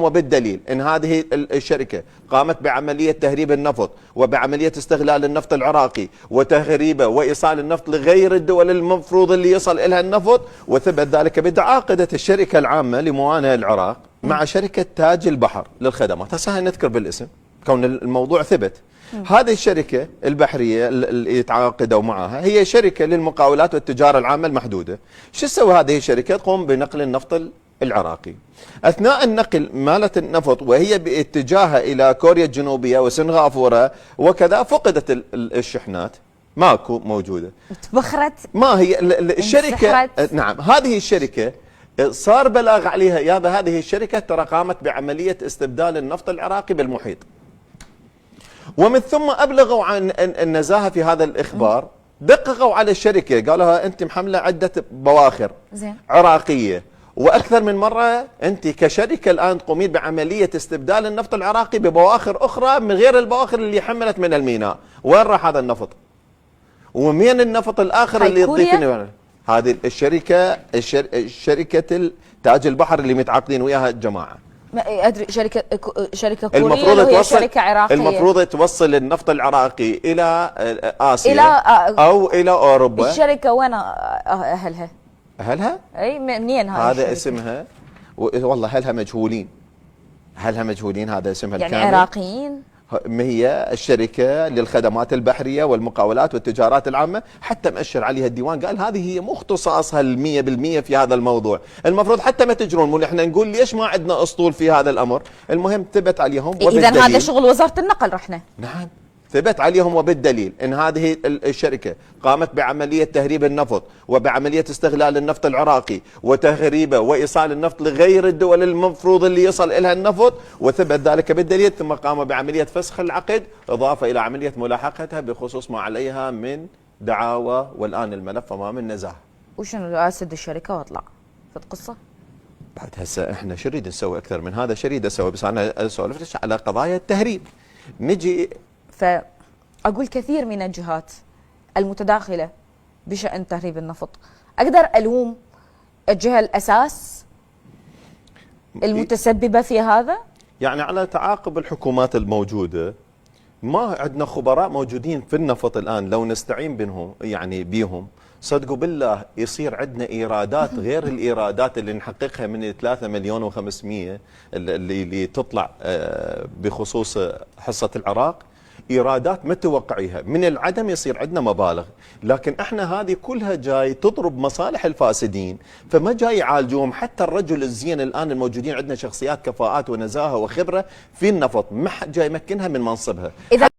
وبالدليل ان هذه الشركه قامت بعمليه تهريب النفط وبعمليه استغلال النفط العراقي وتهريبه وايصال النفط لغير الدول المفروض اللي يصل الها النفط، وثبت ذلك بعقدت الشركه العامه لموانئ العراق مع شركه تاج البحر للخدمات. هسه نذكر بالاسم كون الموضوع ثبت. هذه الشركه البحريه اللي يتعاقدوا معها هي شركه للمقاولات والتجاره العامه المحدوده. شو تسوي هذه الشركه؟ تقوم بنقل النفط العراقي. اثناء النقل مالت النفط وهي باتجاهها الى كوريا الجنوبيه وسنغافوره وكذا فقدت الشحنات، ماكو موجوده. تبخرت؟ ما هي الشركه؟ نعم، هذه الشركه صار بلاغ عليها يابا هذه الشركه ترى قامت بعمليه استبدال النفط العراقي بالمحيط. ومن ثم ابلغوا عن النزاهه في هذا الاخبار، دققوا على الشركه قالوا انت محمله عده بواخر عراقيه، واكثر من مره انت كشركه الان تقومين بعمليه استبدال النفط العراقي ببواخر اخرى من غير البواخر اللي حملت من الميناء. وين راح هذا النفط؟ ومين النفط الاخر اللي تضيفين؟ هذه شركه تاج البحر اللي متعاقدين وياها الجماعه. ما ادري شركه كوريه ولا شركه عراقيه؟ المفروض توصل النفط العراقي الى اسيا او الى اوروبا. الشركه وين اهلها؟ اهلها؟ اي منين هذا الشركة؟ اسمها والله اهلها مجهولين. اهلها مجهولين، هذا اسمها يعني الكامل. عراقيين؟ هي الشركه للخدمات البحريه والمقاولات والتجارات العامه، حتى مأشر عليها الديوان قال هذه هي مو اختصاصها 100% في هذا الموضوع، المفروض حتى ما تجرون. مو احنا نقول ليش ما عندنا اسطول في هذا الامر؟ المهم ثبت عليهم وبالدليل. اذا هذا شغل وزاره النقل رحنا. نعم، ثبت عليهم وبالدليل ان هذه الشركه قامت بعمليه تهريب النفط وبعمليه استغلال النفط العراقي وتهريبه وايصال النفط لغير الدول المفروض اللي يصل الها النفط، وثبت ذلك بالدليل. ثم قاموا بعمليه فسخ العقد اضافه الى عمليه ملاحقتها بخصوص ما عليها من دعاوى، والان الملف امام النزاهه. وشنو اسد الشركه واطلع في القصه؟ بعد هسه احنا شو نريد نسوي اكثر من هذا؟ شو نريد اسوي؟ بس انا اسولف على قضايا التهريب. نجي فأقول كثير من الجهات المتداخلة بشأن تهريب النفط، أقدر ألوم الجهة الأساس المتسببة في هذا؟ يعني على تعاقب الحكومات الموجودة ما عندنا خبراء موجودين في النفط الآن لو نستعين بهم يعني بيهم صدقوا بالله يصير عندنا إيرادات غير الإيرادات اللي نحققها من 3 مليون و500 اللي تطلع بخصوص حصة العراق. إيرادات ما توقعيها من العدم يصير عندنا مبالغ، لكن احنا هذه كلها جاي تضرب مصالح الفاسدين، فما جاي يعالجوهم. حتى الرجل الزين الآن الموجودين عندنا شخصيات كفاءات ونزاهة وخبرة في النفط ما جاي يمكنها من منصبها.